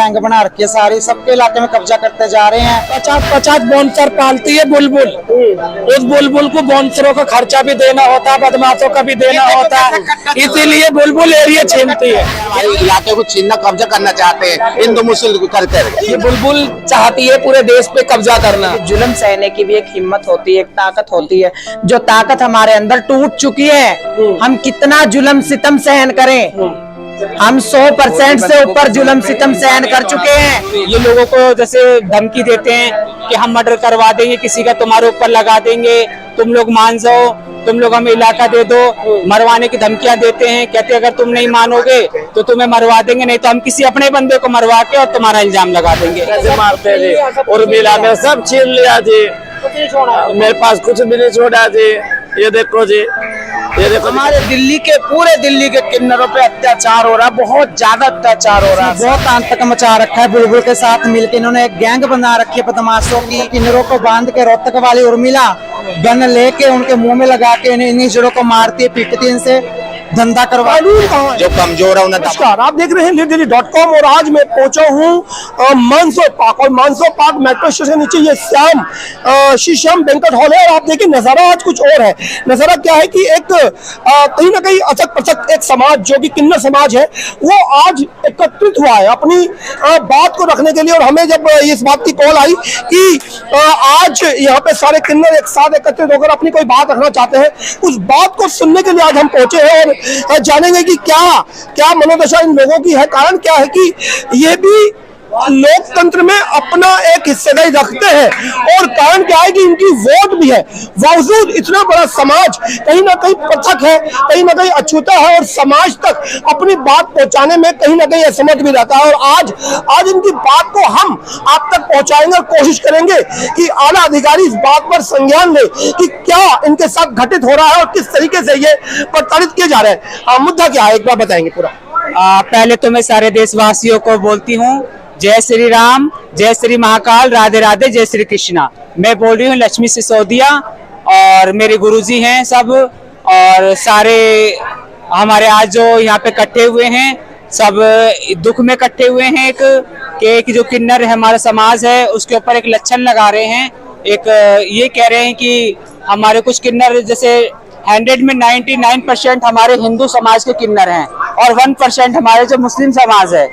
Gang बना रखी है सारी, सबके इलाके में कब्जा करते जा रहे हैं। 50 बाउंसर पालती है बुलबुल, उस बुलबुल को बाउंसरों का खर्चा भी देना होता है, बदमाशों का भी देना होता है, इसीलिए बुलबुल एरिया छीनती है। हमारे इलाके को छीनना, कब्जा करना चाहते हैं हिंदू मुस्लिम करके। ये बुलबुल चाहती है पूरे देश पे कब्जा करना। जुल्म सहने की भी एक हिम्मत होती है, एक ताकत होती है, जो ताकत हमारे अंदर टूट चुकी है। हम कितना जुल्म सितम सहन करें, हम 100% से ऊपर जुल्म सितम सहन कर चुके हैं। ये लोगों को जैसे धमकी देते हैं कि हम मर्डर करवा देंगे, किसी का तुम्हारे ऊपर लगा देंगे, तुम लोग मान जाओ, तुम लोग हमें इलाका दे दो, मरवाने की धमकियां देते हैं। कहते अगर तुम नहीं मानोगे तो तुम्हें मरवा देंगे, नहीं तो हम किसी अपने बंदे को मरवा के और तुम्हारा इल्जाम लगा देंगे। कैसे मारते जी, और मिला में सब छीन लिया जी, मेरे पास कुछ भी नहीं छोड़ा जी। ये देखो जी, ये देखो हमारे दिल्ली के, पूरे दिल्ली के किन्नरों पे अत्याचार हो रहा है, बहुत ज्यादा अत्याचार हो रहा है। बहुत आतंक मचा रखा है। बुलबुल के साथ मिलकर इन्होंने एक गैंग बना रखी है बदमाशों की। किन्नरों को बांध के रोहतक वाली उर्मिला गन लेके उनके मुंह में लगा के इन्हें इन्हीं जड़ों को मारती है, पीटती है, इनसे धंधा करवा। जो कमजोर है उन्हें। नमस्कार, आप देख रहे हैं लीड.com और आज मैं पहुंचा हूं मानसो पार्क, और मानसो पार्क मेट्रो स्टेशन नीचे ये श्री श्याम बैंक्वेट हॉल है। और आप देखिए नजारा आज कुछ और है। नजारा क्या है कि एक कहीं ना कहीं अचक पचक एक समाज जो कि किन्नर समाज है वो आज एकत्रित हुआ है अपनी बात को रखने के लिए। और हमें जब इस बात की कॉल आई कि आज यहाँ पे सारे किन्नर एक साथ एकत्रित होकर अपनी कोई बात रखना चाहते हैं, उस बात को सुनने के लिए आज हम पहुंचे हैं और जानेंगे कि क्या मनोदशा इन लोगों की है। कारण क्या है कि ये भी लोकतंत्र में अपना एक हिस्सेदारी रखते हैं, और कारण क्या है कि इनकी वोट भी है, बावजूद इतना बड़ा समाज कहीं ना कहीं पृथक है, कहीं ना कहीं अछूता है, और समाज तक अपनी बात पहुंचाने में कहीं ना कहीं असमर्थ भी रहता है। और आज इनकी बात को हम आप तक पहुंचाएंगे और कोशिश करेंगे कि आला अधिकारी इस बात पर संज्ञान ले कि क्या इनके साथ घटित हो रहा है और किस तरीके से ये प्रताड़ित किए जा रहे हैं। मुद्दा क्या है, एक बार बताएंगे पूरा। पहले तो मैं सारे देशवासियों को बोलती हूँ, जय श्री राम, जय श्री महाकाल, राधे राधे, जय श्री कृष्णा। मैं बोल रही हूँ लक्ष्मी सिसोदिया, और मेरे गुरुजी हैं सब, और सारे हमारे आज जो यहाँ पे इकट्ठे हुए हैं सब दुख में इकट्ठे हुए हैं। एक जो किन्नर है हमारा समाज है उसके ऊपर एक लक्षण लगा रहे हैं। एक ये कह रहे हैं कि हमारे कुछ किन्नर जैसे 100 में 99% हमारे हिंदू समाज के किन्नर हैं और 1% हमारे जो मुस्लिम समाज है।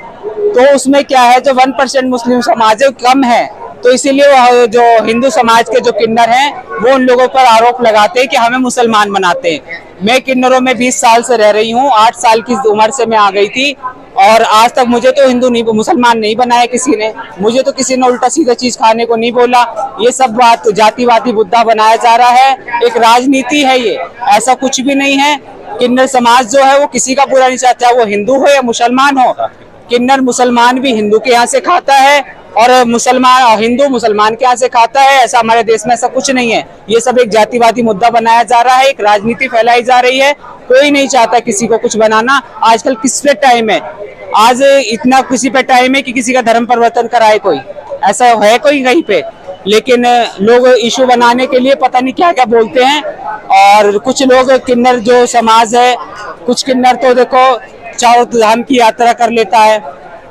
तो उसमें क्या है, जो 1% मुस्लिम समाज है कम है, तो इसीलिए जो हिंदू समाज के जो किन्नर हैं वो उन लोगों पर आरोप लगाते हैं कि हमें मुसलमान बनाते हैं। मैं किन्नरों में 20 साल से रह रही हूँ, 8 साल की उम्र से मैं आ गई थी, और आज तक मुझे तो हिंदू नहीं, मुसलमान नहीं बनाया किसी ने। मुझे तो किसी ने उल्टा सीधा चीज खाने को नहीं बोला। ये सब बात जातिवादी मुद्दा बनाया जा रहा है, एक राजनीति है ये, ऐसा कुछ भी नहीं है। किन्नर समाज जो है वो किसी का बुरा नहीं चाहता, वो हिंदू हो या मुसलमान हो। किन्नर मुसलमान भी हिंदू के यहाँ से खाता है, और हिंदू मुसलमान के यहाँ से खाता है। ऐसा हमारे देश में ऐसा कुछ नहीं है। ये सब एक जातिवादी मुद्दा बनाया जा रहा है, एक राजनीति फैलाई जा रही है। कोई नहीं चाहता किसी को कुछ बनाना। आजकल किस पे टाइम है, आज इतना किसी पे टाइम है कि किसी का धर्म परिवर्तन कराए, कोई ऐसा है कोई कहीं पे। लेकिन लोग इशू बनाने के लिए पता नहीं क्या क्या बोलते हैं। और कुछ लोग किन्नर जो समाज है, कुछ किन्नर तो देखो चारों धाम की यात्रा कर लेता है,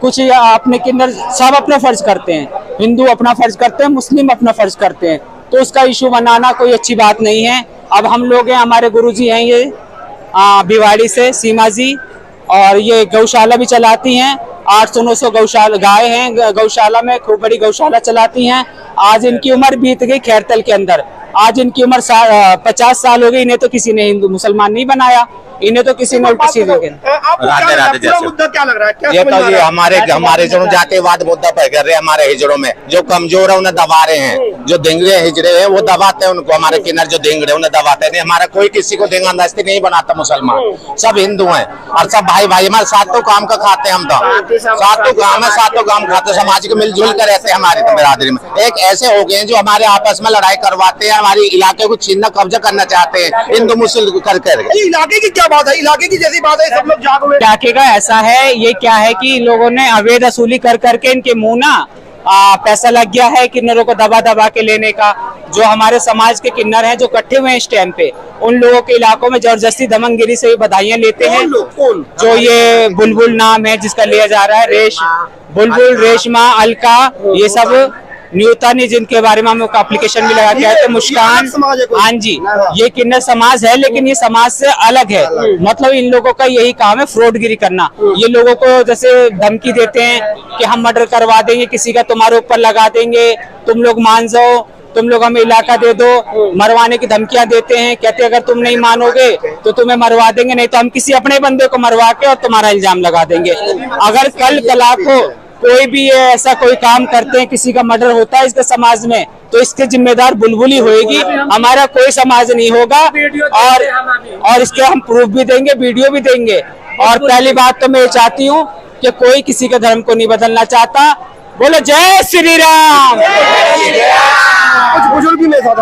कुछ अपने किन्नर सब अपना फर्ज करते हैं, हिंदू अपना फर्ज करते हैं, मुस्लिम अपना फर्ज करते हैं। तो उसका इशू बनाना कोई अच्छी बात नहीं है। अब हम लोग हैं, हमारे गुरुजी हैं ये भिवाड़ी से सीमा जी, और ये गौशाला भी चलाती हैं। 800-900 गौशाला गाय हैं गौशाला में, खूब बड़ी गौशाला चलाती हैं। आज इनकी उम्र बीत गई खैरतल के अंदर, आज इनकी उम्र 50 साल हो गई। इन्हें तो किसी ने हिंदू मुसलमान नहीं बनाया, इन्हें तो किसी ने उल्टी सीधी। राधे राधे। जैसे मुद्दा क्या लग रहा है, ये तो ये हमारे जो जातिवाद मुद्दा पर कर रहे हैं। हमारे हिजड़ों में जो कमजोर है उन्हें दबा रहे हैं, जो धेंगड़े हिजड़े हैं वो दबाते हैं उनको। हमारे किन्नर जो धेंगड़े उन्हें दबाते नहीं। हमारा कोई किसी को धेंगा नास्ती नहीं बनाता मुसलमान, सब हिंदू हैं और सब भाई भाई। हमारे सातों काम का खाते हैं हम, तो सातों काम है, सातों काम खाते, समाज को मिलजुल कर रहते हैं। हमारी तो बिरादरी में एक ऐसे हो गए जो हमारे आपस में लड़ाई करवाते हैं, हमारे इलाके को छीनना, कब्जा करना चाहते हैं हिंदू मुस्लिम कर। इलाके की क्या बात है, इलाके की जैसी बात है, सब लोग जाग हुए। इलाके का ऐसा है, ये क्या है कि लोगों ने अवैध वसूली कर करके इनके मुंह ना पैसा लग गया है किन्नरों को दबा दबा के लेने का। जो हमारे समाज के किन्नर हैं जो इकट्ठे हुए हैं इस टाइम पे, उन लोगों के इलाकों में जबरदस्ती दमनगिरी से बधाइयां लेते हैं। जो ये बुलबुल नाम है जिसका लिया जा रहा है, रेश बुलबुल, रेशमा, अलका, ये सब न्यूतन, जिनके बारे में हम एप्लीकेशन भी लगा के आए थे, मुस्कान। हाँ जी, ये किन्नर समाज है, लेकिन ये समाज से अलग है। मतलब इन लोगों का यही काम है फ्रॉडगिरी करना। ये लोगों को जैसे धमकी देते हैं कि हम मर्डर करवा देंगे किसी का, तुम्हारे ऊपर लगा देंगे, तुम लोग मान जाओ, तुम लोग हमें इलाका दे दो, मरवाने की धमकियां देते हैं। कहते हैं अगर तुम नहीं मानोगे तो तुम्हें मरवा देंगे, नहीं तो हम किसी अपने बंदे को मरवा के और तुम्हारा इल्जाम लगा देंगे। अगर कल कला को कोई भी ये ऐसा कोई काम करते हैं, किसी का मर्डर होता है इसके समाज में, तो इसके जिम्मेदार बुलबुल ही होएगी, हमारा कोई समाज नहीं होगा। और इसके हम प्रूफ भी देंगे, वीडियो भी देंगे। और पहली बात तो मैं ये चाहती हूँ कि कोई किसी के धर्म को नहीं बदलना चाहता। बोलो जय श्री राम। कुछ बुजुर्ग भी मेरे साथ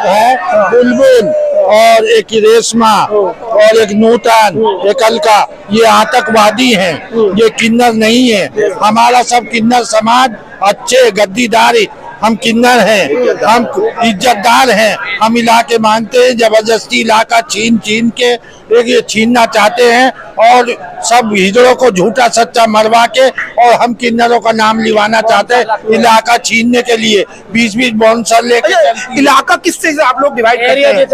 है बुलबुल और एक रेशमा और एक नूतन, एक अलका, ये आतंकवादी हैं, ये किन्नर नहीं है। हमारा सब किन्नर समाज अच्छे गद्दीदार, हम किन्नर हैं, हम इज्जतदार हैं, हम इलाके मानते हैं। जबरदस्ती इलाका छीन के ये छीनना चाहते हैं और सब हिजड़ों को झूठा सच्चा मरवा के और हम किन्नरों का नाम लिवाना चाहते हैं इलाका छीनने के लिए। 20-20 बाउंसर लेके इलाका किससे आप लोग डिवाइड करते हैं?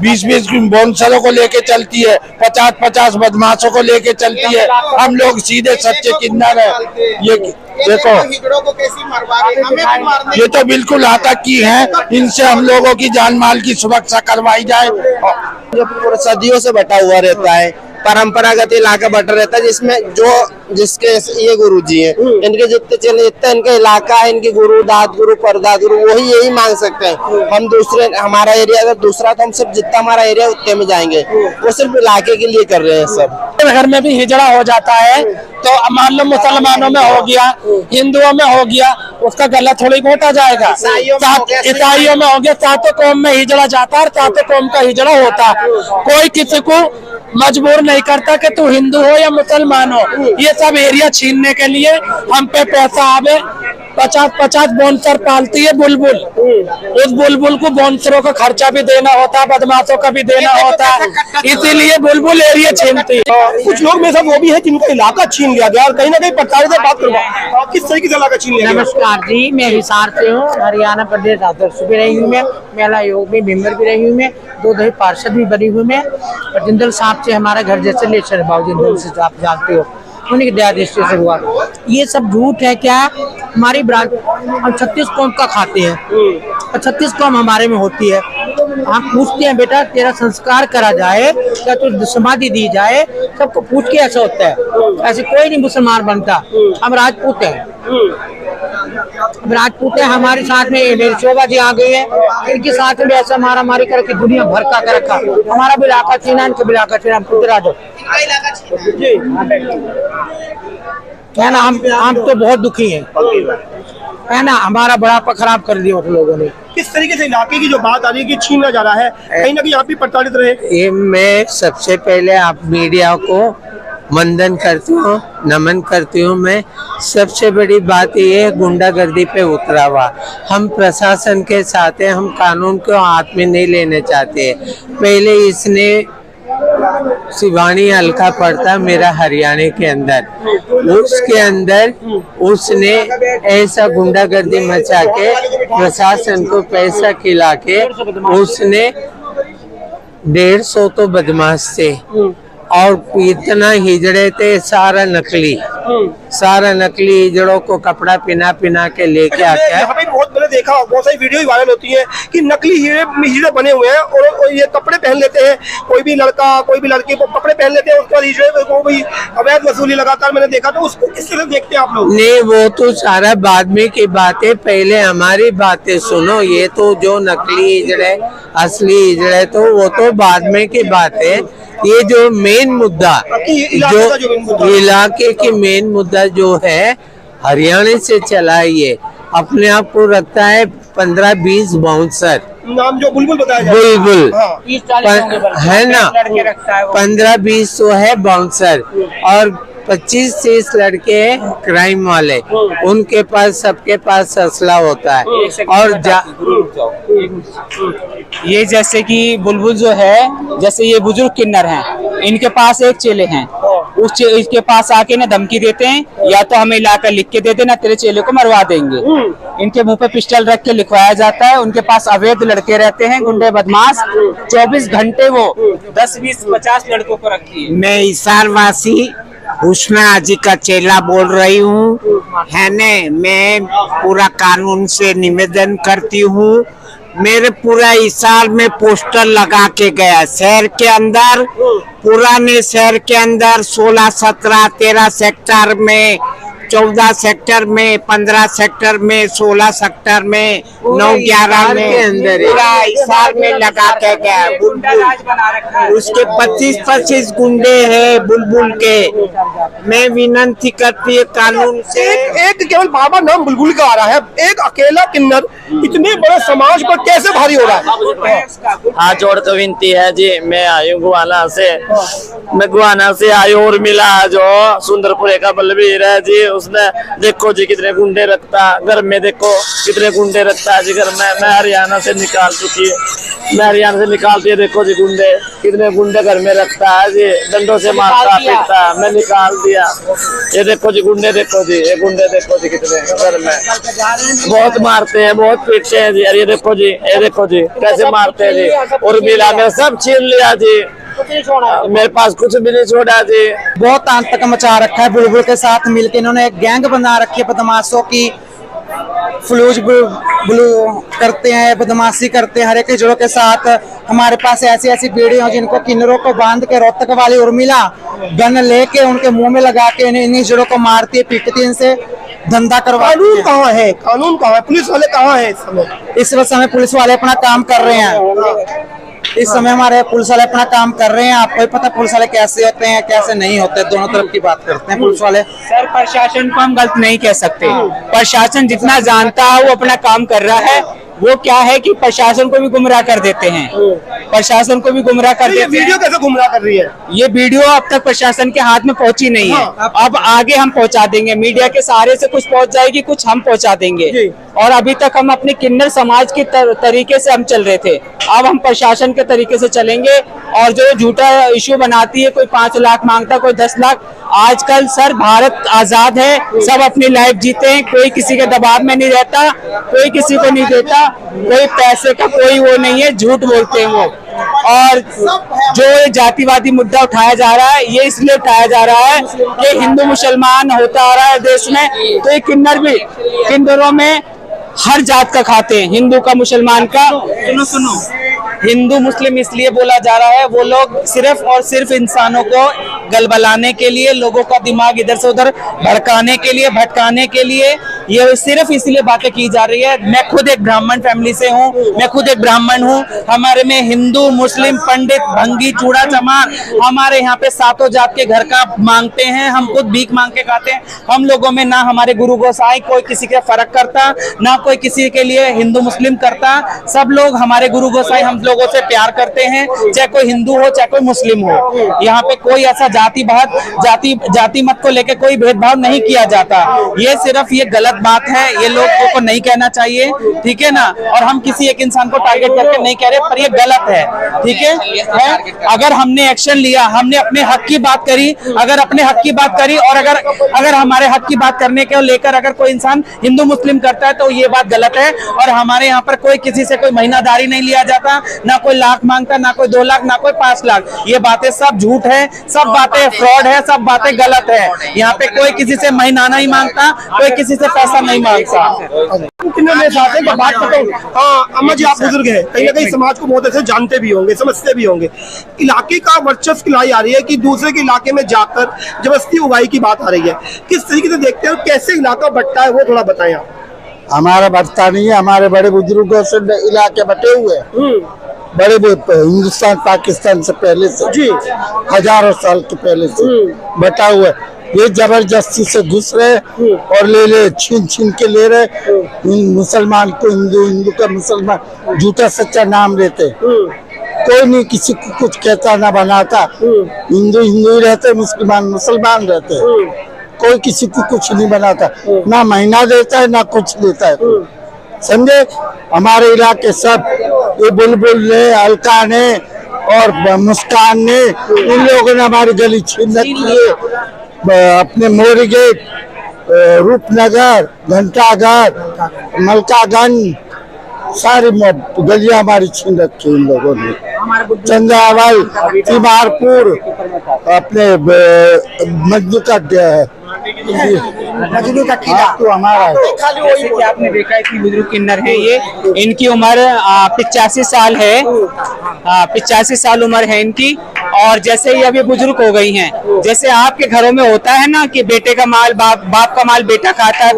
20-20 बाउंसरों को लेके चलती है, 50-50 बदमाशों को लेके चलती है। हम लोग सीधे सच्चे किन्नर है। ये देखो, हिजड़ों को कैसी मरवा रहे हैं, हमें भी मारने ये तो बिल्कुल आतंकी हैं, इनसे हम लोगों की जान माल की सुरक्षा करवाई जाए। जो पूरा सदियों से बटा हुआ रहता है, परंपरागत इलाका बटा रहता है, जिसमें जिसके ये गुरु जी हैं, इनके जितने इनका इलाका है, इनके गुरु, दाद गुरु, परदाद गुरु, वही यही मांग सकते हैं। हम दूसरे, हमारा एरिया अगर दूसरा, तो हम सिर्फ जितना हमारा एरिया उतने में जाएंगे। वो सिर्फ इलाके के लिए कर रहे हैं सब। घर में भी हिजड़ा हो जाता है तो मान लो मुसलमानों में हो गया, हिंदुओं में हो गया, उसका गला थोड़ी घोटा जाएगा। ईसाइयों में हो गया, सातों कौम में हिजड़ा जाता है और सातों कौम का हिजड़ा होता है। कोई किसी को मजबूर नहीं करता कि तू हिंदू हो या मुसलमान हो। ये सब एरिया छीनने के लिए हम पे पैसा आवे। 50-50 बाउंसर पालती है बुलबुल। उस बुलबुल को बाउंसरों का खर्चा भी देना होता है, बदमाशों का भी देना होता है, इसीलिए बुलबुल एरिया छीनती है। कुछ लोग मेरे साथ वो भी है जिनका इलाका छीन लिया गया और कहीं ना कहीं पटवारी से बात करवा, किस तरीके से इलाका छीन लिया गया? नमस्कार जी, मैं हिसार से हूँ, हरियाणा प्रदेश अध्यक्ष भी रही हूँ मैं, मेला योग में मेंबर भी रही हूँ मैं, 2 दही पार्षद भी बनी हुई मैं। और जिंदल साहब से हमारा घर जैसे रिलेशन भाव जिंदल से आप जानते हो, उन्हीं के दया दृष्टि से हुआ। ये सब झूठ है क्या? हमारी ब्रांच हम 36 कौम का खाते हैं और 36 कौम हमारे में होती है। हम पूछते हैं बेटा तेरा संस्कार करा जाए, क्या तुझे समाधि दी जाए, सबको पूछ के ऐसा होता है। ऐसे कोई नहीं मुसलमान बनता। हम राजपूत हैं, राजपूत है, हमारे साथ में मेरी शोभा जी आ गई है, इनके साथ में ऐसा मारा मारी करके दुनिया भर का कर रखा। हमारा भी इलाका छीना, इनका भी इलाका छीना, खुद है ना। हम तो बहुत दुखी हैं, है ना। हमारा बड़ा खराब कर दिया उन लोगों ने। किस तरीके से इलाके की जो बात आ रही है कि छीना जा रहा है, कहीं ना कहीं आप भी प्रताड़ित रहे? ये मैं सबसे पहले आप मीडिया को वंदन करती हूँ, नमन करती हूँ। मैं सबसे बड़ी बात ये है, गुंडागर्दी पे उतरा हुआ। हम प्रशासन के साथ हैं, हम कानून को हाथ में नहीं लेने चाहते। पहले इसने शिवानी हल्का पड़ता मेरा हरियाणा के अंदर, उसके अंदर उसने ऐसा गुंडागर्दी मचा के प्रशासन को पैसा खिला के उसने 150 तो बदमाश थे और इतना हिजड़े थे, सारा नकली हिजड़ों को कपड़ा पिना के लेके आते हैं। यहाँ पे बहुत मैंने देखा, बहुत सारी वीडियो वायरल होती है कि नकली हिजड़े बने हुए हैं और ये कपड़े पहन लेते हैं। कोई भी लड़का कोई भी लड़की को कपड़े पहन लेते हैं, उसके बाद हिजड़े को भी अवैध वसूली लगातार मैंने देखा। तो उसको किस तरह देखते हैं आप लोग? नहीं, वो तो सारा बाद में की बात है, पहले हमारी बातें सुनो। ये तो जो नकली हिजड़े असली हिजड़े तो वो तो बाद में की बात है। ये जो मेन मुद्दा, जो इलाके की मेन मुद्दा जो है हरियाणा से चला है, ये अपने आप को रखता है 15-20 बाउंसर। नाम जो बुलबुल बताया बुलबुल है ना, है 15-20 तो है बाउंसर और 25-30 लड़के क्राइम वाले, उनके पास सबके पास असला होता है। और ये जैसे कि बुलबुल जो है, जैसे ये बुजुर्ग किन्नर हैं, इनके पास एक चेले हैं, उस इसके पास आके ना धमकी देते हैं, या तो हमें लाकर लिख के दे देना, तेरे चेले को मरवा देंगे। इनके मुंह पे पिस्टल रख के लिखवाया जाता है। उनके पास अवैध लड़के रहते हैं, गुंडे बदमाश, 24 घंटे वो 10, 20, 50 लड़कों को रखी है। मैं इसारवासी हुस्ना हाजी का चेला बोल रही हूँ, है ने। मैं पूरा कानून से निवेदन करती हूँ, मेरे पूरा इसार में पोस्टर लगा के गया। शहर के अंदर, पुराने शहर के अंदर 16, 17, 13 सेक्टर में, 14 सेक्टर में, 15 सेक्टर में, 16 सेक्टर में, 9, 11 में पूरा इसार में लगा के गया। उसके 25 गुंडे हैं बुलबुल के। मैं विनती करती है कानून से, एक केवल बाबा नाम बुलबुल का आ रहा है, एक अकेला किन्नर इतने बड़े समाज पर कैसे भारी हो रहा है? हाथ जोड़ के विनती है जी। मैं आई हूँ गुआना से, मैं गुआना से आई हूँ। और मिला जो सुंदरपुरे का बलबीर है जी, उसने देखो जी कितने गुंडे रखता घर में, देखो कितने गुंडे रखता है जी घर में। मैं हरियाणा से निकाल चुकी है, मैं हरियाणा से निकालती है। देखो जी गुंडे, कितने गुंडे घर में रखता है जी, डंडों से मारता पीटता, मैं निकाल दिया। ये देखो जी गुंडे, देखो जी ये गुंडे, देखो जी कितने घर में, बहुत मारते हैं, बहुत पीटते हैं जी। अरे ये देखो जी, ये देखो जी कैसे मारते हैं जी। और मिला में सब छीन लिया जी, मेरे पास कुछ भी नहीं छोड़ा जी। बहुत आतंक मचा रखा है। बुलबुल के साथ मिलकर इन्होंने एक गैंग बना रखी है बदमाशों की। फ्लूज ब्लू करते हैं, बदमाशी करते हैं हर एक हिजड़ों के साथ। हमारे पास ऐसी ऐसी वीडियो हैं जिनको किन्नरों को बांध के रोहतक वाली उर्मिला गन लेके उनके मुंह में लगा के इन हिजड़ों को मारती है, पीटती है, इनसे धंधा करवाती है। कानून कहाँ है? कानून कहाँ है? पुलिस वाले कहाँ है इस समय? इस समय पुलिस वाले अपना काम कर रहे हैं। इस समय हमारे पुलिस वाले अपना काम कर रहे हैं। आपको ही पता पुलिस वाले कैसे होते हैं, कैसे नहीं होते, दोनों तरफ की बात करते हैं पुलिस वाले। सर प्रशासन को हम गलत नहीं कह सकते, प्रशासन जितना जानता है वो अपना काम कर रहा है। वो क्या है कि प्रशासन को भी गुमराह कर देते हैं, प्रशासन को भी गुमराह कर देते हैं। वीडियो कैसे गुमराह कर रही है? ये वीडियो अब तक प्रशासन के हाथ में पहुंची नहीं है। अब आगे हम पहुंचा देंगे, मीडिया के सहारे से कुछ पहुंच जाएगी, कुछ हम पहुंचा देंगे। और अभी तक हम अपने किन्नर समाज के तरीके से हम चल रहे थे, अब हम प्रशासन के तरीके से चलेंगे। और जो झूठा इश्यू बनाती है, कोई 5 लाख मांगता, कोई 10 लाख। आजकल सर भारत आजाद है, सब अपनी लाइफ जीते हैं, कोई किसी के दबाव में नहीं रहता, कोई किसी को नहीं देता, कोई पैसे का कोई वो नहीं है, झूठ बोलते हैं वो। और जो ये जातिवादी मुद्दा उठाया जा रहा है, ये इसलिए उठाया जा रहा है कि हिंदू मुसलमान होता आ रहा है देश में, तो ये किन्नर भी किन्नरों में हर जात का खाते हैं, हिंदू का, मुसलमान का। सुनो हिंदू मुस्लिम इसलिए बोला जा रहा है, वो लोग सिर्फ और सिर्फ इंसानों को गलबलाने के लिए, लोगों का दिमाग इधर से उधर भड़काने के लिए, भटकाने के लिए, ये सिर्फ इसलिए बातें की जा रही है। मैं खुद एक ब्राह्मण फैमिली से हूँ, मैं खुद एक ब्राह्मण हूँ। हमारे में हिंदू मुस्लिम पंडित भंगी चूड़ा चमार हमारे यहाँ पे 7 जात के घर का मांगते हैं, हम खुद भीख मांग के खाते हैं। हम लोगों में ना हमारे गुरु गोसाई कोई किसी का फर्क करता, ना कोई किसी के लिए हिंदू मुस्लिम करता। सब लोग हमारे गुरु गोसाई हम लोगों से प्यार करते हैं, चाहे कोई हिंदू हो चाहे कोई मुस्लिम हो। यहाँ पे कोई ऐसा जाति मत को लेके कोई भेदभाव नहीं किया जाता। ये सिर्फ ये गलत बात है, ये लोगों को नहीं कहना चाहिए, ठीक है ना। और हम किसी एक इंसान को टारगेट करके नहीं कह रहे, पर ये गलत है, ठीक है। अगर हमने एक्शन लिया, हमने अपने हक की बात करी, अगर अपने हक की बात करी और अगर हमारे हक की बात करने के लेकर अगर कोई इंसान हिंदू मुस्लिम करता है तो ये बात गलत है। और हमारे यहाँ पर कोई किसी से कोई महीनादारी नहीं लिया जाता, ना कोई लाख मांगता, ना कोई 2 लाख, ना कोई 5 लाख। ये बातें सब झूठ है, सब बातें फ्रॉड है, सब बातें गलत है। यहाँ पे कोई किसी से महीनाना नहीं मांगता, कोई किसी से पैसा नहीं मांगता। बात बताऊं, अम्मा जी आप बुजुर्ग हैं, कहीं ना कहीं समाज को बहुत अच्छे जानते भी होंगे, समझते भी होंगे। इलाके का वर्चस्व खिलाई आ रही है कि दूसरे के इलाके में जाकर जबरदस्ती उगाई की बात आ रही है, किस तरीके से देखते हैं और कैसे इलाका बंटता है, वो थोड़ा बताएं आप। हमारा बटता नहीं है, हमारे बड़े बुजुर्गों से इलाके बटे हुए हैं, बड़े हिंदुस्तान पाकिस्तान से पहले से जी, हजारों साल के पहले से बटा हुआ है। ये जबरदस्ती से घुस रहे और ले छीन छीन के ले रहे। मुसलमान को हिंदू, हिंदू का मुसलमान, झूठा सच्चा नाम लेते। कोई नहीं किसी को कुछ कहता ना बनाता, हिंदू हिंदू ही रहते, मुसलमान मुसलमान रहते। कोई किसी को कुछ नहीं बनाता, ना महीना देता है ना कुछ देता है, समझे। हमारे इलाके सब ये बुलबुल ने, अलका ने और मुस्कान ने, इन लोगों ने हमारी गली छीन रखी है। अपने मोरी गेट, रूपनगर, घंटाघर, मलकागंज, सारी गलियां हमारी छीन रखी इन लोगों ने। चंद्रावल, तिमारपुर, अपने मजदू का तो हमारा है। जैसे कि आपने देखा है कि बुजुर्ग किन्नर है ये, इनकी उम्र 85 साल है, 85 साल उम्र है इनकी। और जैसे ही अब ये बुजुर्ग हो गई हैं, जैसे आपके घरों में होता है ना कि बेटे का माल बाप का माल बेटा खाता है,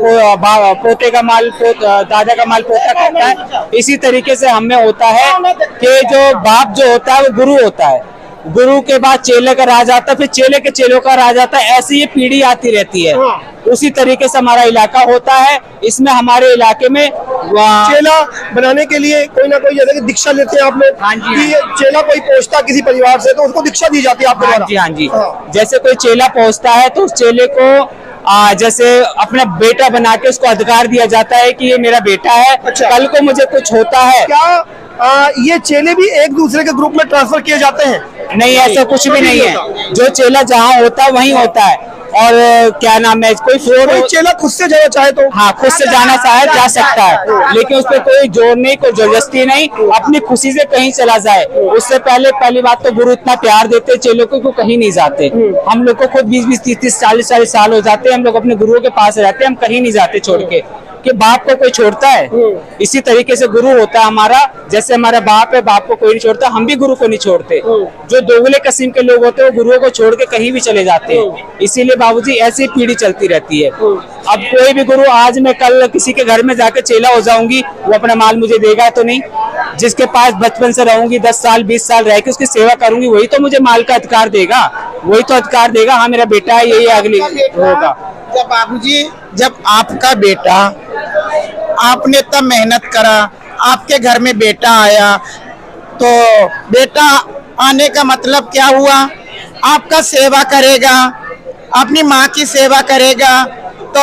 पोते का माल दादा का माल पोता खाता है, इसी तरीके से हम में होता है कि जो बाप जो होता है वो गुरु होता है, गुरु के बाद चेले का राज आता है, फिर चेले के चेलों का राज आता है, ऐसी ये पीढ़ी आती रहती है। उसी तरीके से हमारा इलाका होता है। इसमें हमारे इलाके में चेला बनाने के लिए कोई ना कोई, जैसे कि दीक्षा लेते हैं आप लोग। हाँ जी, कि चेला कोई पहुंचता किसी परिवार से तो उसको दीक्षा दी जाती है आपके द्वारा। हाँ जी। जैसे कोई चेला पहुंचता है तो उस चेले को जैसे अपना बेटा बना के उसको अधिकार दिया जाता है कि ये मेरा बेटा है। अच्छा। कल को मुझे कुछ होता है। क्या ये चेले भी एक दूसरे के ग्रुप में ट्रांसफर किए जाते हैं? नहीं, ऐसा कुछ भी नहीं है। जो चेला जहाँ होता है वहीं होता है। और क्या नाम है, कोई फ्रॉड चेला खुद से जाना चाहे तो, हाँ, खुद से जाना चाहे जा सकता है, लेकिन उस पर कोई जोर नहीं, कोई जबरदस्ती नहीं, अपनी खुशी से कहीं चला जाए। उससे पहली बात तो गुरु इतना प्यार देते चेलों को कहीं नहीं जाते। हम लोग को खुद 20-20, 30-30, 40-40 साल हो जाते हैं, हम लोग अपने गुरुओं के पास रहते हैं, हम कहीं नहीं जाते छोड़ के। कि बाप को कोई छोड़ता है, इसी तरीके से गुरु होता है हमारा। जैसे हमारा बाप है, बाप को कोई नहीं छोड़ता, हम भी गुरु को नहीं छोड़ते। जो दोगले किस्म के लोग होते हैं वो गुरुओं को छोड़ के कहीं भी चले जाते हैं। इसीलिए बाबूजी ऐसी पीढ़ी चलती रहती है। अब कोई भी गुरु, आज मैं कल किसी के घर में जाकर चेला हो जाऊंगी, वो अपना माल मुझे देगा तो नहीं। जिसके पास बचपन से रहूंगी, 10 साल 20 साल रह के उसकी सेवा करूंगी, वही तो मुझे माल का अधिकार देगा, वही तो अधिकार देगा। हाँ, मेरा बेटा है, यही अगली होगा। जब बाबूजी, जब आपका बेटा, आपने तब मेहनत करा, आपके घर में बेटा आया, तो बेटा आने का मतलब क्या हुआ? आपका सेवा करेगा, अपनी माँ की सेवा करेगा, तो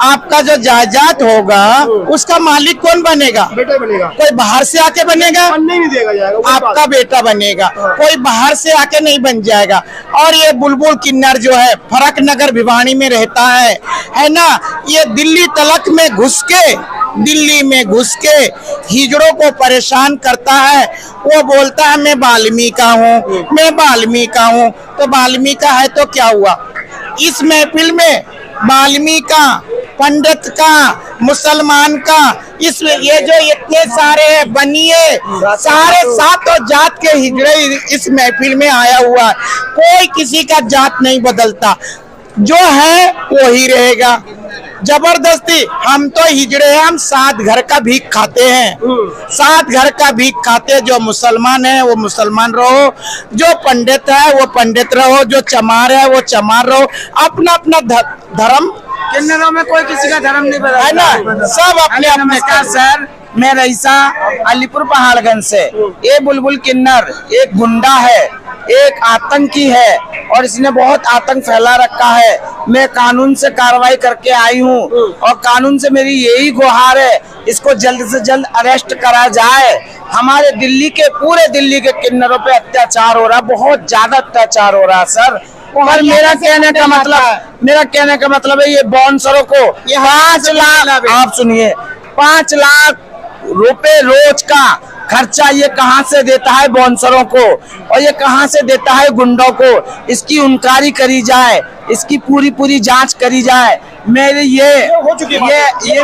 आपका जो जायदाद होगा उसका मालिक कौन बनेगा? बेटा बनेगा। कोई बाहर से आके बनेगा? नहीं देगा जाएगा, आपका बेटा बनेगा, कोई बाहर से आके नहीं बन जाएगा। और ये बुलबुल किन्नर जो है फरक नगर भिवानी में रहता है ना, ये दिल्ली तलक में घुस के हिजड़ों को परेशान करता है। वो बोलता है मैं वाल्मीकि हूँ, मैं वाल्मीकि हूँ। तो वाल्मीकि है तो क्या हुआ? इस महफिल में वाल्मीकि, पंडित का, मुसलमान का, इसमें ये जो इतने सारे बनिए, सारे सातों जात के हिजड़े इस महफिल में आया हुआ है। कोई किसी का जात नहीं बदलता, जो है वो ही रहेगा। जबरदस्ती हम तो हिजड़े हैं, हम 7 घर का भीख खाते हैं, 7 घर का भीख खाते। जो मुसलमान है वो मुसलमान रहो, जो पंडित है वो पंडित रहो, जो चमार है वो चमार रहो। अपना अपना धर्म, किन्नरों में कोई किसी का धर्म नहीं बदलता है ना, सब अपने अपने का। सर, मैं रईसा अलीपुर पहाड़गंज से। ये बुलबुल किन्नर एक गुंडा है, एक आतंकी है, और इसने बहुत आतंक फैला रखा है। मैं कानून से कार्रवाई करके आई हूँ, और कानून से मेरी यही गुहार है, इसको जल्द से जल्द अरेस्ट करा जाए। हमारे दिल्ली के, पूरे दिल्ली के किन्नरों पे अत्याचार हो रहा है, बहुत ज्यादा अत्याचार हो रहा है सर। और मेरा कहने का मतलब है ये बाउंसरों को 5 लाख, आप सुनिए, 5 लाख रुपए रोज का खर्चा ये कहां से देता है बाउंसरों को, और ये कहां से देता है गुंडों को? इसकी इंक्वायरी करी जाए, इसकी पूरी जांच करी जाए। मेरी ये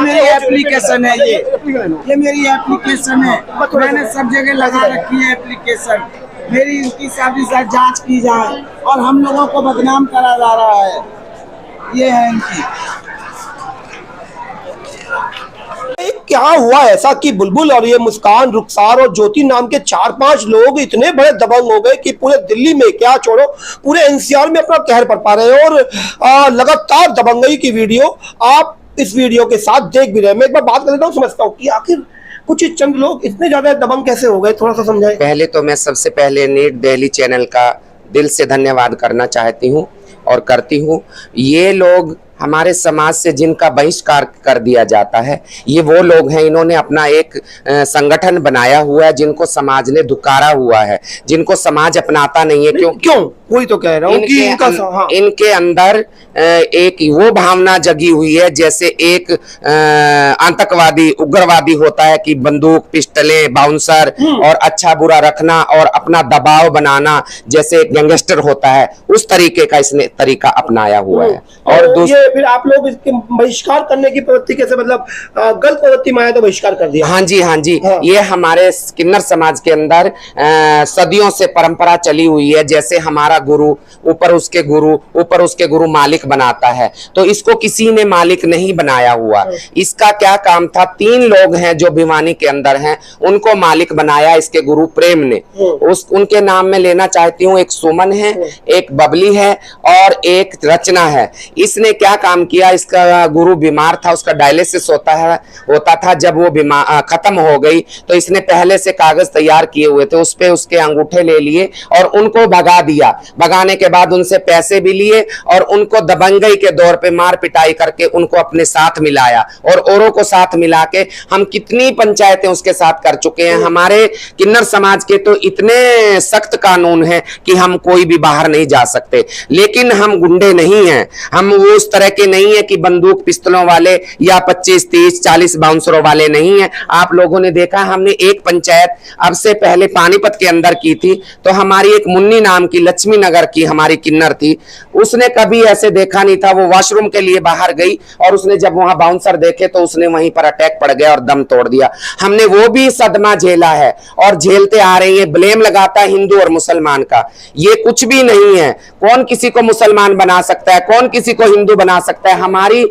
मेरी एप्लीकेशन है, ये मेरी एप्लीकेशन है, मैंने सब जगह लगा रखी है एप्लीकेशन। मेरी इनकी साथ जांच की जाए, और हम लोगों को बदनाम करा जा रहा है। ये है इनकी। क्या हुआ ऐसा कि बुलबुल और ये मुस्कान, रुखसार और ज्योति नाम के 4-5 लोग इतने बड़े दबंग हो गए कि पूरे दिल्ली में, क्या छोड़ो, पूरे एनसीआर में अपना कहर पर पा रहे हैं। और लगातार दबंगई की वीडियो आप इस वीडियो के साथ देख भी रहे हैं। मैं एक बार बात कर लेता हूँ, समझता हूँ कि आखिर कुछ चंद लोग इतने ज्यादा दबंग कैसे हो गए, थोड़ा सा समझाएं। पहले तो मैं सबसे पहले नीट दिल्ली चैनल का दिल से धन्यवाद करना चाहती हूँ और करती हूँ। ये लोग हमारे समाज से जिनका बहिष्कार कर दिया जाता है, ये वो लोग हैं, इन्होंने अपना एक संगठन बनाया हुआ है, जिनको समाज ने दुकारा हुआ है, जिनको समाज अपनाता नहीं है। क्यों वही तो कह रहा हूँ कि इनके अंदर एक वो भावना जगी हुई है, जैसे एक आतंकवादी उग्रवादी होता है कि बंदूक, पिस्टलें, बाउंसर और अच्छा बुरा रखना और अपना दबाव बनाना, जैसे गैंगस्टर होता है, उस तरीके का इसने तरीका अपनाया हुआ है। और ये फिर आप लोग इसके बहिष्कार करने की प्रवृत्ति कैसे, मतलब गलत प्रवृत्ति में आया तो बहिष्कार कर दिया? हाँ जी, हाँ जी, हाँ। ये हमारे किन्नर समाज के अंदर सदियों से परंपरा चली हुई है, जैसे हमारा गुरु ऊपर उसके गुरु मालिक बनाता है, तो इसको किसी ने मालिक नहीं बनाया हुआ। इसका क्या काम था, 3 लोग हैं जो भिवानी के अंदर हैं, उनको मालिक बनाया इसके गुरु प्रेम ने। उनके नाम में लेना चाहती हूँ, एक सुमन है, एक बबली है और एक रचना है। इसने क्या काम किया, इसका गुरु बीमार था, उसका डायलिसिस होता था। जब वो बीमार खत्म हो गई तो इसने पहले से कागज तैयार किए हुए थे, उस पे उसके अंगूठे ले लिए और उनको भगा दिया। भगाने के बाद उनसे पैसे भी लिए और उनको दबंगई के दौर पे मार पिटाई करके उनको अपने साथ मिलाया और औरों को साथ मिला के हम कितनी पंचायतें उसके साथ कर चुके हैं। हमारे किन्नर समाज के तो इतने सख्त कानून हैं कि हम कोई भी बाहर नहीं जा सकते, लेकिन हम गुंडे नहीं हैं, हम वो उस तरह के नहीं है कि बंदूक पिस्तौलों वाले या 25, 30, 40 बाउंसरों वाले नहीं है। आप लोगों ने देखा, हमने एक पंचायत अब से पहले पानीपत के अंदर की थी, तो हमारी एक मुन्नी नाम की लक्ष्मी नगर की हमारी किन्नर थी, उसने कभी ऐसे देखा नहीं था। वो वॉशरूम के लिए बाहर गई और उसने जब वहां बाउंसर देखे तो उसने वहीं पर अटैक पड़ गया और दम तोड़ दिया। हमने वो भी सदमा झेला है और झेलते आ रहे हैं। ब्लेम लगाता है हिंदू और मुसलमान का, ये कुछ भी नहीं है। कौन किसी को मुसलमान बना सकता है, कौन किसी को हिंदू बना सकता है? हमारी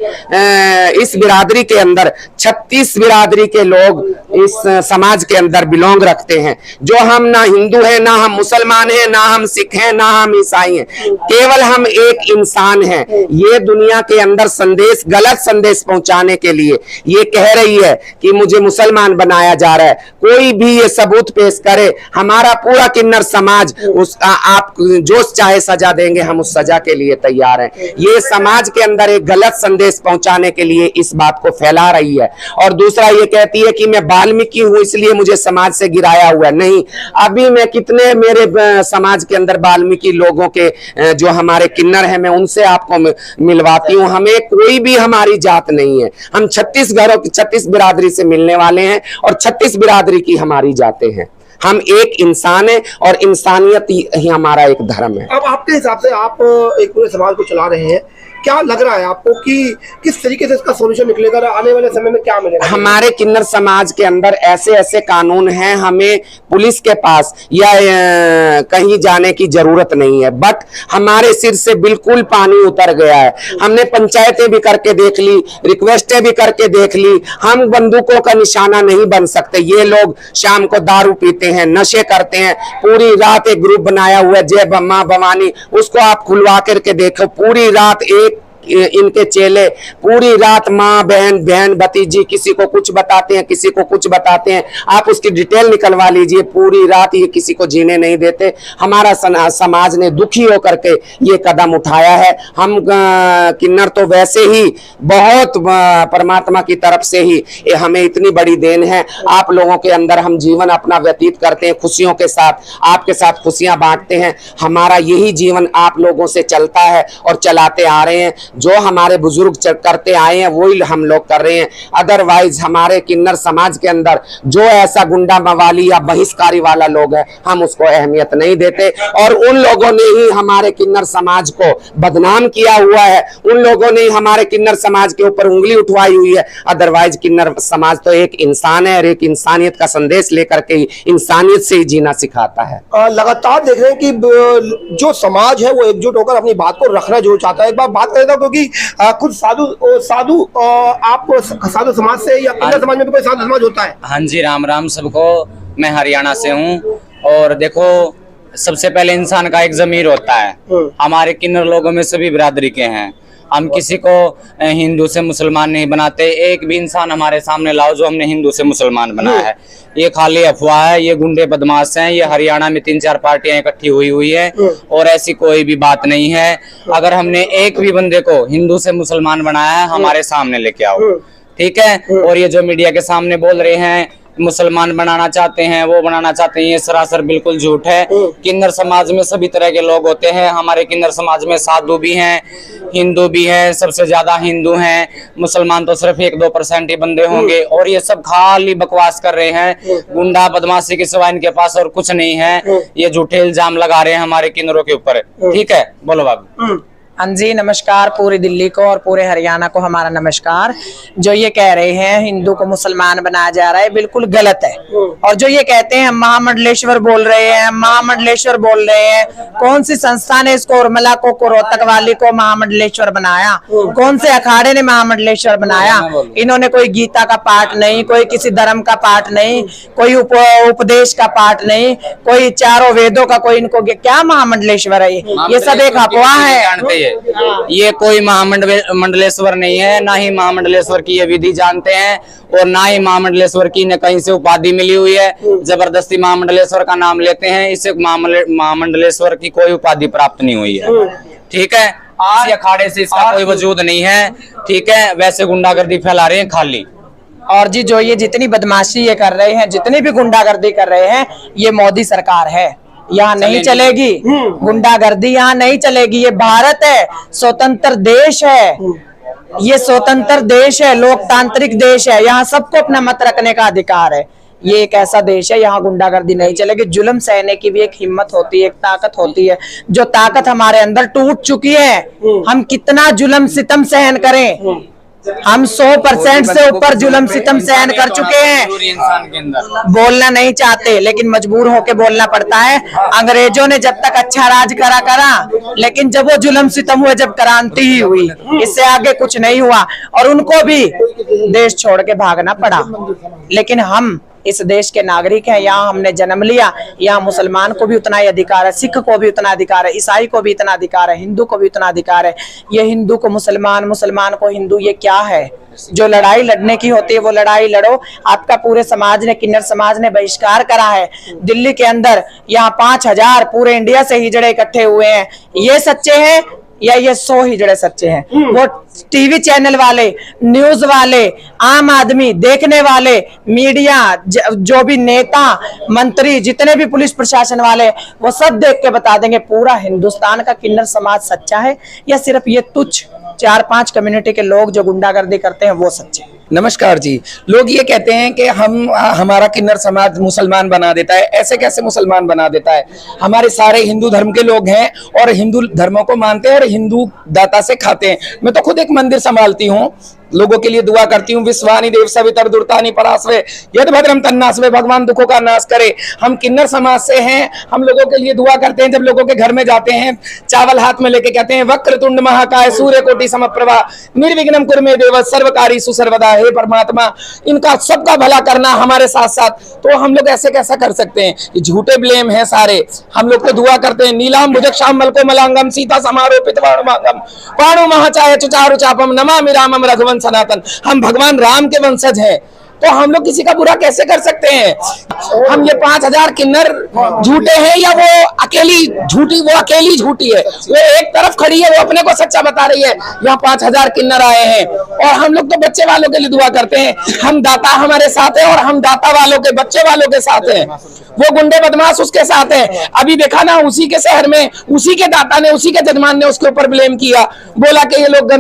इस बिरादरी के अंदर 36 बिरादरी के लोग इस समाज के अंदर बिलोंग रखते हैं, जो हम ना हिंदू है, ना हम मुसलमान है, ना हम सिख हैं, ना हम ईसाई हैं, केवल हम एक इंसान हैं। ये दुनिया के अंदर संदेश, गलत संदेश पहुंचाने के लिए ये कह रही है कि मुझे मुसलमान बनाया जा रहा है। कोई भी ये सबूत पेश करे, हमारा पूरा किन्नर समाज उसका आप जो चाहे सजा देंगे, हम उस सजा के लिए तैयार हैं। ये समाज के अंदर एक गलत संदेश पहुंचाने के लिए इस बात को फैला रही है। और दूसरा ये कहती है कि मैं वाल्मीकि हूं इसलिए मुझे समाज से गिराया हुआ है। नहीं, अभी मैं कितने मेरे समाज के अंदर वाल्मीकि लोगों के जो हमारे किन्नर हैं, मैं उनसे आपको मिलवाती हूँ। हमें कोई भी हमारी जात नहीं है, हम 36 घरों की 36 बिरादरी से मिलने वाले हैं और 36 बिरादरी की हमारी जातें हैं। हम एक इंसान है और इंसानियत ही हमारा एक धर्म है। अब आपके हिसाब से आप एक पूरे समाज को चला रहे हैं, क्या लग रहा है आपको कि किस तरीके से इसका सॉल्यूशन निकलेगा, आने वाले समय में क्या मिलेगा? हमारे किन्नर समाज के अंदर ऐसे ऐसे कानून हैं, हमें पुलिस के पास या कहीं जाने की जरूरत नहीं है, बट हमारे सिर से बिल्कुल पानी उतर गया है। हमने पंचायतें भी करके देख ली, रिक्वेस्टें भी करके देख ली, हम बंदूकों का निशाना नहीं बन सकते। ये लोग शाम को दारू पीते हैं, नशे करते हैं, पूरी रात एक ग्रुप बनाया हुआ है जय मां भवानी, उसको आप खुलवा करके देखो, पूरी रात इनके चेले पूरी रात माँ बहन भतीजी किसी को कुछ बताते हैं, किसी को कुछ बताते हैं। आप उसकी डिटेल निकलवा लीजिए, पूरी रात ये किसी को जीने नहीं देते। हमारा समाज ने दुखी होकर के ये कदम उठाया है। हम किन्नर तो वैसे ही बहुत परमात्मा की तरफ से ही हमें इतनी बड़ी देन है। आप लोगों के अंदर हम जीवन अपना व्यतीत करते हैं, खुशियों के साथ आपके साथ खुशियां बांटते हैं। हमारा यही जीवन आप लोगों से चलता है और चलाते आ रहे हैं। जो हमारे बुजुर्ग करते आए हैं वही हम लोग कर रहे हैं। अदरवाइज हमारे किन्नर समाज के अंदर जो ऐसा गुंडा मवाली या बहिष्कारी वाला लोग है, हम उसको अहमियत नहीं देते। और उन लोगों ने ही हमारे किन्नर समाज को बदनाम किया हुआ है, उन लोगों ने हमारे किन्नर समाज के ऊपर उंगली उठवाई हुई है। अदरवाइज किन्नर समाज तो एक इंसान है और एक इंसानियत का संदेश लेकर के ही इंसानियत से ही जीना सिखाता है। लगातार देख रहे हैं कि जो समाज है वो एकजुट होकर अपनी बात को रखना जो चाहता है। एक बार बात करें क्योंकि खुद साधु आप साधु समाज से या किन्नर समाज में भी कोई साधु समाज होता है? हाँ जी, राम राम सबको। मैं हरियाणा से हूँ और देखो, सबसे पहले इंसान का एक ज़मीर होता है। हमारे किन्नर लोगों में सभी बिरादरी के हैं हम किसी को हिंदू से मुसलमान नहीं बनाते। एक भी इंसान हमारे सामने लाओ जो हमने हिंदू से मुसलमान बनाया है, ये खाली अफवाह है। ये गुंडे बदमाश हैं। ये हरियाणा में 3-4 पार्टियां इकट्ठी हुई है और ऐसी कोई भी बात नहीं है। अगर हमने एक भी बंदे को हिंदू से मुसलमान बनाया है, हमारे सामने लेके आओ, ठीक है। और ये जो मीडिया के सामने बोल रहे हैं मुसलमान बनाना चाहते हैं, वो बनाना चाहते हैं, ये सरासर बिल्कुल झूठ है। किन्नर समाज में सभी तरह के लोग होते हैं। हमारे किन्नर समाज में साधु भी हैं, हिंदू भी हैं, सबसे ज्यादा हिंदू हैं। मुसलमान तो सिर्फ 1-2% ही बंदे होंगे। और ये सब खाली बकवास कर रहे हैं, गुंडा बदमाशी के सिवा इनके पास और कुछ नहीं है। ये झूठे इल्जाम लगा रहे हैं हमारे किन्नरों के ऊपर, ठीक है। बोलो बाबू। हाँ जी, नमस्कार पूरी दिल्ली को और पूरे हरियाणा को हमारा नमस्कार। जो ये कह रहे हैं हिंदू को मुसलमान बनाया जा रहा है, बिल्कुल गलत है। और जो ये कहते हैं हम महामंडलेश्वर बोल रहे हैं, हम महामंडलेश्वर बोल रहे हैं, कौन सी संस्था ने इसको उर्मिला को रोहतक वाली को महामंडलेश्वर बनाया? कौन से अखाड़े ने महामंडलेश्वर बनाया? इन्होंने कोई गीता का पाठ नहीं, कोई किसी धर्म का पाठ नहीं, कोई उपदेश का पाठ नहीं, कोई चारों वेदों का कोई इनको क्या महामंडलेश्वर है? ये सब एक अफवाह है। ये कोई महामंडलेश्वर नहीं है, ना ही महामंडलेश्वर की ये विधि जानते हैं और ना ही महामंडलेश्वर की न कहीं से उपाधि मिली हुई है। जबरदस्ती महामंडलेश्वर का नाम लेते हैं, इससे महामंडलेश्वर की कोई उपाधि प्राप्त नहीं हुई है, ठीक है। आज अखाड़े से इसका कोई वजूद नहीं है, ठीक है। वैसे गुंडागर्दी फैला रहे हैं खाली। और जी जो ये जितनी बदमाशी ये कर रहे हैं, जितनी भी गुंडागर्दी कर रहे हैं, ये मोदी सरकार है, यहाँ नहीं चलेगी गुंडागर्दी, यहाँ नहीं चलेगी। ये भारत है, स्वतंत्र देश है, ये स्वतंत्र देश है, लोकतांत्रिक देश है, यहाँ सबको अपना मत रखने का अधिकार है। ये एक ऐसा देश है, यहाँ गुंडागर्दी नहीं चलेगी। जुल्म सहने की भी एक हिम्मत होती है, एक ताकत होती है। जो ताकत हमारे अंदर टूट चुकी है, हम कितना जुल्म सितम सहन करें, हम 100% से ऊपर जुल्म सितम सहन कर चुके हैं। बोलना नहीं चाहते लेकिन मजबूर होके बोलना पड़ता है। अंग्रेजों ने जब तक अच्छा राज करा, लेकिन जब वो जुल्म सितम हुए, जब क्रांति ही हुई, इससे आगे कुछ नहीं हुआ और उनको भी देश छोड़ के भागना पड़ा। लेकिन हम इस देश के नागरिक हैं, यहाँ हमने जन्म लिया, यहाँ मुसलमान को भी उतना ही अधिकार है, सिख को भी उतना अधिकार है, ईसाई को भी इतना अधिकार है, हिंदू को भी उतना अधिकार है। ये हिंदू को मुसलमान, मुसलमान को हिंदू, ये क्या है? जो लड़ाई लड़ने की होती है वो लड़ाई लड़ो। आपका पूरे समाज ने, किन्नर समाज ने बहिष्कार करा है दिल्ली के अंदर। यहाँ 5000 पूरे इंडिया से हिजड़े इकट्ठे हुए हैं। ये सच्चे हैं या ये 100 हिजड़े सच्चे हैं? वो टीवी चैनल वाले, न्यूज वाले, आम आदमी, देखने वाले, मीडिया, जो भी नेता मंत्री, जितने भी पुलिस प्रशासन वाले, वो सब देख के बता देंगे पूरा हिंदुस्तान का किन्नर समाज सच्चा है या सिर्फ ये तुच्छ 4-5 कम्युनिटी के लोग जो गुंडागर्दी करते हैं वो सच्चे। नमस्कार जी। लोग ये कहते हैं कि हमारा किन्नर समाज मुसलमान बना देता है। ऐसे कैसे मुसलमान बना देता है? हमारे सारे हिंदू धर्म के लोग हैं और हिंदू धर्मों को मानते हैं और हिंदू दाता से खाते हैं। मैं तो खुद एक मंदिर संभालती हूँ, लोगों के लिए दुआ करती हूँ। विश्वानी देव सवितर दुर्तानी परास्वे यद भद्रम तन्नास्वे, भगवान दुखों का नाश करे। हम किन्नर समाज से हैं, हम लोगों के लिए दुआ करते हैं। जब लोगों के घर में जाते हैं, चावल हाथ में लेके कहते हैं वक्रतुंड महाकाय सूर्य कोटि समप्रभा निर्विघ्नं कुरु मे देव सर्वकारी सुसर्वदा। हे परमात्मा, इनका सबका भला करना हमारे साथ साथ। तो हम लोग ऐसे कैसा कर सकते हैं? ये झूठे ब्लेम है सारे। हम लोग तो दुआ करते हैं नीलाम भुजग श्याम मलको मलांगम सीता समारोपित वाणुमागम वाणु महाचाय चारु चापम नमामि रामम रघुवंश सनातन। हम भगवान राम के वंशज हैं, तो हम लोग किसी का बुरा कैसे कर सकते हैं? हम ये 5000 किन्नर झूठे हैं या वो अकेली झूठी? वो अकेली झूठी है, वो एक तरफ खड़ी है, वो अपने को सच्चा बता रही है। यहाँ 5000 किन्नर आए हैं और हम लोग तो बच्चे वालों के लिए दुआ करते हैं। हम दाता हमारे साथ है और हम दाता वालों के, बच्चे वालों के साथ हैं। वो गुंडे बदमाश उसके साथ हैं। अभी देखा ना, उसी के शहर में उसी के दाता ने, उसी के जजमान ने उसके ऊपर ब्लेम किया, बोला कि ये लोग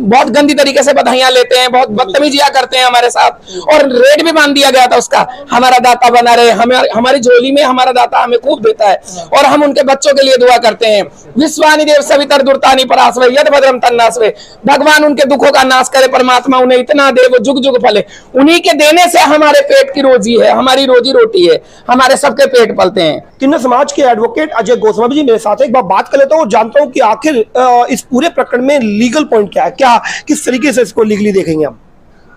बहुत गंदी तरीके से बधाइयां लेते हैं, बहुत बदतमीजियां करते हैं हमारे साथ, और रेट भी बांध दिया गया था उसका। हमारा दाता बना रहे, हमारी झोली में हमारा दाता हमें खूब देता है और हम उनके बच्चों के लिए दुआ करते हैं। विश्वानी देव सवितर दुर्तानी परास्वे यद भद्रम तन्नास्वे, भगवान उनके दुखों का नाश करे, परमात्मा उन्हें इतना दे वो जुग जुग फले। उन्हीं के देने से हमारे पेट की रोजी है, हमारी रोजी रोटी है, हमारे सबके पेट पलते हैं। किन्नर समाज के एडवोकेट अजय गोस्वामी जी मेरे साथ है। एक बार बात कर लेता हूँ, जानता हूँ कि आखिर इस पूरे प्रकरण में लीगल पॉइंट क्या है, क्या किस तरीके से इसको लीगली देखेंगे हम?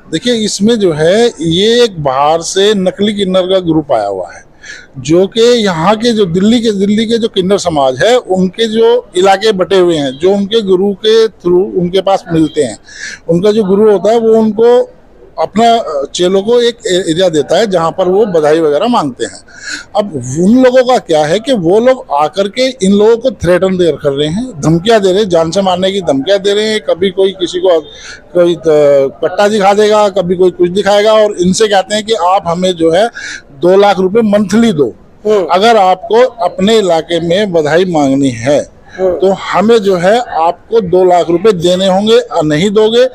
देखिए, इसमें जो है ये एक बाहर से नकली किन्नर का ग्रुप आया हुआ है। जो कि यहाँ के जो दिल्ली के जो किन्नर समाज है, उनके जो इलाके बटे हुए हैं, जो उनके गुरु के थ्रू उनके पास मिलते हैं, उनका जो गुरु होता है वो उनको अपना चेलों को एक एरिया देता है जहाँ पर वो बधाई वगैरह मांगते हैं। अब उन लोगों का क्या है कि वो लोग आकर के इन लोगों को थ्रेटन कर रहे हैं, धमकियां दे रहे हैं, जान से मारने की धमकियां दे रहे हैं। कभी कोई किसी को कोई पट्टा दिखा देगा, कभी कोई कुछ दिखाएगा, और इनसे कहते हैं कि आप हमें जो है 2 लाख रुपए मंथली दो, अगर आपको अपने इलाके में बधाई मांगनी है तो हमें जो है आपको 2 लाख रुपए देने होंगे, और नहीं दोगे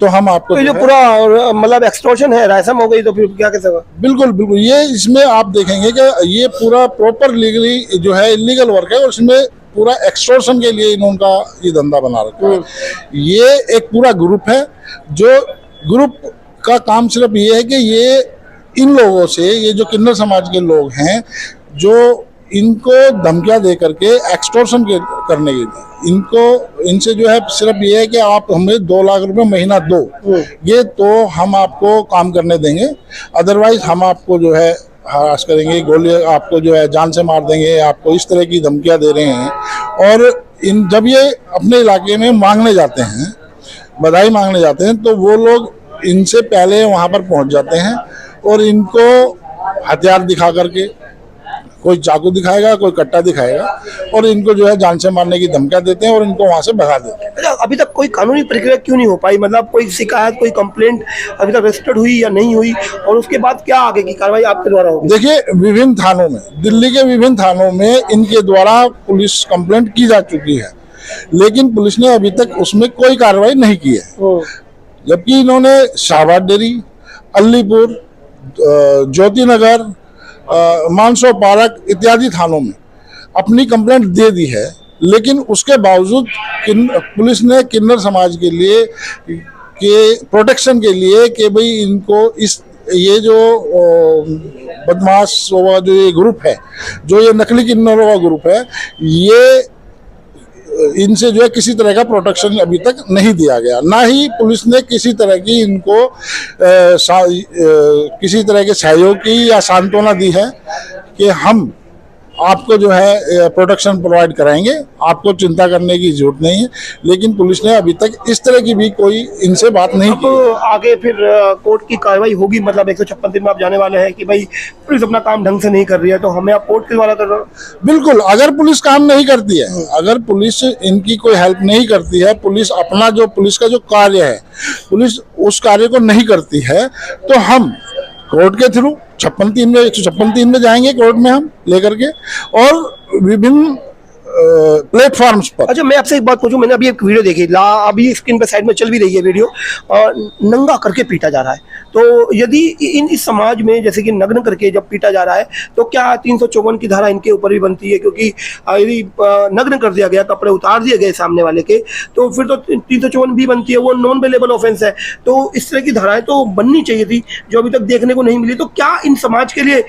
तो हम आपको तो ये जो पूरा मतलब एक्सटॉर्शन है, रैसम हो गई, तो फिर क्या कह सकते? बिल्कुल बिल्कुल, ये इसमें आप देखेंगे कि ये पूरा प्रॉपर लीगली जो है इलीगल वर्क है, और इसमें पूरा एक्सटॉर्शन के लिए इन्होंने ये धंधा बना रखा है। ये एक पूरा ग्रुप है, जो ग्रुप का काम सिर्फ ये है कि ये इन लोगों से, ये जो किन्नर समाज के लोग हैं, जो इनको धमकियां दे करके एक्सटॉर्शन करने के लिए, इनसे जो है सिर्फ ये है कि आप हमें 2 लाख रुपए महीना दो, ये तो हम आपको काम करने देंगे, अदरवाइज हम आपको जो है हरास करेंगे, गोली आपको जो है जान से मार देंगे, आपको इस तरह की धमकियां दे रहे हैं। और जब ये अपने इलाके में मांगने जाते हैं, बधाई मांगने जाते हैं, तो वो लोग इनसे पहले वहां पर पहुंच जाते हैं और इनको हथियार दिखा करके, कोई चाकू दिखाएगा, कोई कट्टा दिखाएगा, और इनको जो है जान से मारने की धमकियां देते हैं और इनको वहां से भगा देते हैं। अच्छा, अभी तक कोई कानूनी प्रक्रिया क्यों नहीं हो पाई? मतलब कोई शिकायत, कोई कंप्लेंट अभी तक रजिस्टर्ड हुई या नहीं हुई, और उसके बाद क्या आगे की कार्रवाई आपके द्वारा होगी? देखिए, विभिन्न थानों में, दिल्ली के विभिन्न थानों में इनके द्वारा पुलिस कंप्लेंट की जा चुकी है, लेकिन पुलिस ने अभी तक उसमें कोई कार्रवाई नहीं की है। जबकि इन्होंने शाहबाद डेरी, अलीपुर, ज्योति नगर, मानसो पार्क इत्यादि थानों में अपनी कंप्लेंट दे दी है, लेकिन उसके बावजूद पुलिस ने किन्नर समाज के लिए के प्रोटेक्शन के लिए कि भाई इनको ये जो बदमाश जो ये ग्रुप है, जो ये नकली किन्नरों का ग्रुप है, ये इनसे जो है किसी तरह का प्रोटेक्शन अभी तक नहीं दिया गया। ना ही पुलिस ने किसी तरह की इनको किसी तरह के सहयोग की या सांत्वना दी है कि हम आपको जो है प्रोटेक्शन प्रोवाइड कराएंगे, आपको चिंता करने की जरूरत नहीं है। लेकिन पुलिस ने अभी तक इस तरह की भी कोई इनसे बात नहीं की। आगे फिर कोर्ट की कार्रवाई होगी? मतलब 156 दिन में आप जाने वाले हैं कि भाई पुलिस अपना काम ढंग से नहीं कर रही है, तो हमें आप कोर्ट के द्वारा कर? बिल्कुल, अगर पुलिस काम नहीं करती है, अगर पुलिस इनकी कोई हेल्प नहीं करती है, पुलिस अपना जो पुलिस का जो कार्य है, पुलिस उस कार्य को नहीं करती है, तो हम कोर्ट के थ्रू 156 में जाएंगे कोर्ट में हम लेकर के, और विभिन्न प्लेटफॉर्म्स पर। अच्छा, मैं आपसे एक बात पूछूं, मैंने अभी एक वीडियो देखी, अभी स्क्रीन पे साइड में चल भी रही है वीडियो, और नंगा करके पीटा जा रहा है। तो यदि इस समाज में जैसे कि नग्न करके जब पीटा जा रहा है, तो क्या 354 की धारा इनके ऊपर भी बनती है? क्योंकि यदि नग्न कर दिया गया, कपड़े उतार दिए गए सामने वाले के, तो फिर तो 354 भी बनती है, वो नॉन बेलेबल ऑफेंस है। तो इस तरह की धाराएं तो बननी चाहिए थी, जो अभी तक देखने को नहीं मिली। तो क्या इन समाज के लिए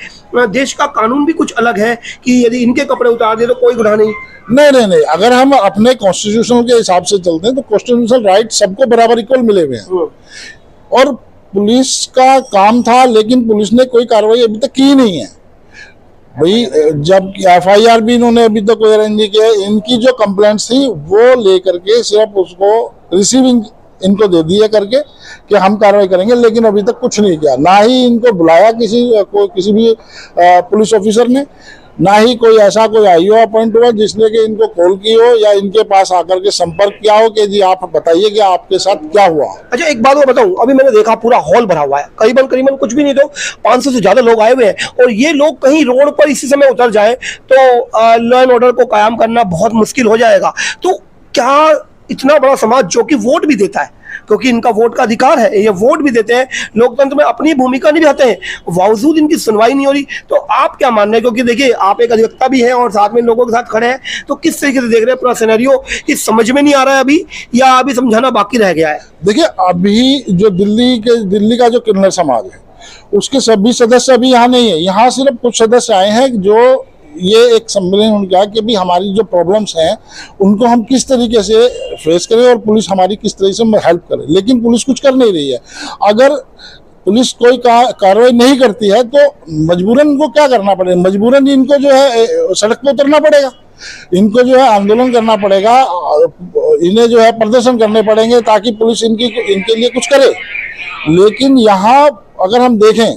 देश का कानून भी कुछ अलग है कि यदि इनके कपड़े उतार दिए तो कोई गुनाह नहीं? नहीं, अगर हम अपने कॉन्स्टिट्यूशन के हिसाब से चलते हैं तो कॉन्स्टिट्यूशनल राइट सबको बराबर इक्वल मिले हुए हैं, और पुलिस का काम था, लेकिन पुलिस ने कोई कार्रवाई अभी तक की नहीं है। भाई, जब FIR भी इन्होंने अभी तक कोई अरेंज नहीं किया, इनकी जो कंप्लेंट्स थी वो लेकर के सिर्फ उसको रिसीविंग इनको दे दिए करके कि हम कार्रवाई करेंगे, लेकिन अभी तक कुछ नहीं किया। ना ही इनको बुलाया किसी भी पुलिस ऑफिसर ने, ना ही कोई ऐसा कोई IO अपॉइंट हुआ जिसने कि इनको कॉल की हो या इनके पास आकर के संपर्क किया हो कि जी आप बताइए कि आपके साथ क्या हुआ। अच्छा, एक बात मैं बताऊं, अभी मैंने देखा पूरा हॉल भरा हुआ है, करीबन कुछ भी नहीं तो 500 से ज्यादा लोग आए हुए हैं, और ये लोग कहीं रोड पर इसी समय उतर जाए तो लॉ एंड ऑर्डर को कायम करना बहुत मुश्किल हो जाएगा। तो क्या इतना बड़ा समाज जो कि वोट भी देता है, क्योंकि इनका वोट का अधिकार है, ये वोट भी देते हैं, लोकतंत्र में अपनी भूमिका निभाते हैं, बावजूद इनकी सुनवाई नहीं हो रही, तो आप क्या मान रहे हैं? क्योंकि देखिए, आप एक अधिवक्ता भी हैं और साथ में लोगों के साथ खड़े हैं, तो किस तरीके से देख रहे हैं पूरा सिनेरियो? कि समझ में नहीं आ रहा है अभी, या अभी समझाना बाकी रह गया है? देखिए, अभी जो दिल्ली का जो किन्नर समाज है, उसके सभी सदस्य अभी यहाँ नहीं है। यहाँ सिर्फ कुछ सदस्य आए हैं जो ये एक सम्मेलन उनका कि भी हमारी जो प्रॉब्लम्स हैं उनको हम किस तरीके से फेस करें और पुलिस हमारी किस तरीके से हेल्प करे, लेकिन पुलिस कुछ कर नहीं रही है। अगर पुलिस कोई कार्रवाई नहीं करती है तो मजबूरन इनको क्या करना पड़ेगा, मजबूरन इनको जो है सड़क पर उतरना पड़ेगा, इनको जो है आंदोलन करना पड़ेगा, इन्हें जो है प्रदर्शन करने पड़ेंगे ताकि पुलिस इनके लिए कुछ करे। लेकिन यहाँ अगर हम देखें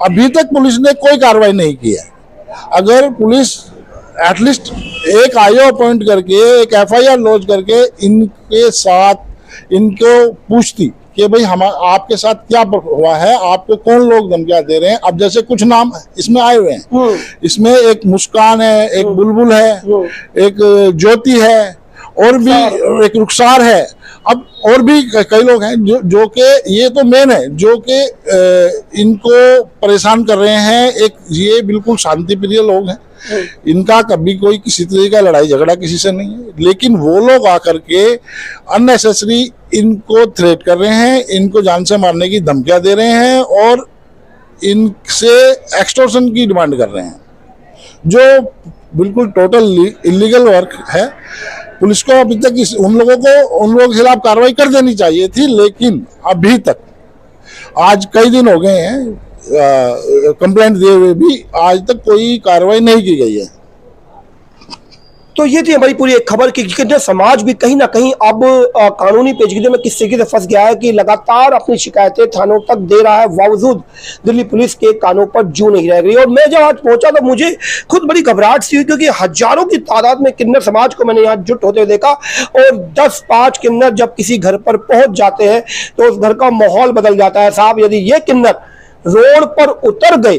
अभी तक पुलिस ने कोई कार्रवाई नहीं की है। अगर पुलिस एटलीस्ट एक आईओ अपॉइंट करके एक एफआईआर लॉन्च करके इनके साथ इनको पूछती कि भाई हम आपके साथ क्या हुआ है, आपको कौन लोग धमकियां दे रहे हैं। अब जैसे कुछ नाम इसमें आए हुए हैं, इसमें एक मुस्कान है, एक बुलबुल है, एक ज्योति है और भी एक रुखसार है। अब और भी कई लोग हैं जो कि ये तो मेन है जो कि इनको परेशान कर रहे हैं। एक ये बिल्कुल शांति प्रिय लोग हैं, इनका कभी कोई किसी तरह का लड़ाई झगड़ा किसी से नहीं है, लेकिन वो लोग आकर के अननेसेसरी इनको थ्रेट कर रहे हैं, इनको जान से मारने की धमकियां दे रहे हैं और इनसे एक्सटॉर्शन की डिमांड कर रहे हैं, जो बिल्कुल टोटल इलीगल वर्क है। पुलिस को अभी तक उन लोगों के खिलाफ कार्रवाई कर देनी चाहिए थी, लेकिन अभी तक आज कई दिन हो गए हैं कंप्लेंट दिए हुए भी आज तक कोई कार्रवाई नहीं की गई है। तो ये थी हमारी पूरी एक खबर कि किन्नर समाज भी कहीं ना कहीं अब कानूनी पेचीदगी में किस तरीके से फंस गया है कि लगातार अपनी शिकायतें थानों तक दे रहा है, बावजूद दिल्ली पुलिस के कानों पर जू नहीं रह गई। और मैं जब आज पहुंचा तो मुझे खुद बड़ी घबराहट सी हुई, क्योंकि हजारों की तादाद में किन्नर समाज को मैंने यहाँ जुट होते देखा और 10-5 किन्नर जब किसी घर पर पहुंच जाते हैं तो उस घर का माहौल बदल जाता है। साहब, यदि ये किन्नर रोड पर उतर गए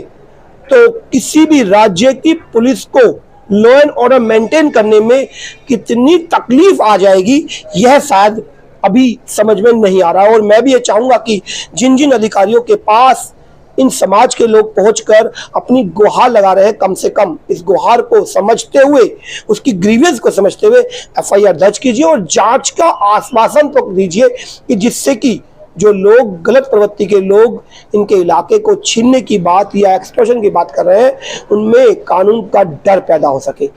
तो किसी भी राज्य की पुलिस को लॉ एंड ऑर्डर मेंटेन करने में कितनी तकलीफ आ जाएगी, यह शायद अभी समझ में नहीं आ रहा। और मैं भी ये चाहूंगा कि जिन जिन अधिकारियों के पास इन समाज के लोग पहुंचकर अपनी गुहार लगा रहे हैं, कम से कम इस गुहार को समझते हुए, उसकी ग्रीवेंस को समझते हुए एफआईआर दर्ज कीजिए और जांच का आश्वासन तो दीजिए कि जिससे कि जो लोग गलत प्रवृत्ति के लोग इनके इलाके को छीनने की बात या एक्सटॉर्शन की बात कर रहे हैं, उनमें कानून का डर पैदा हो सके।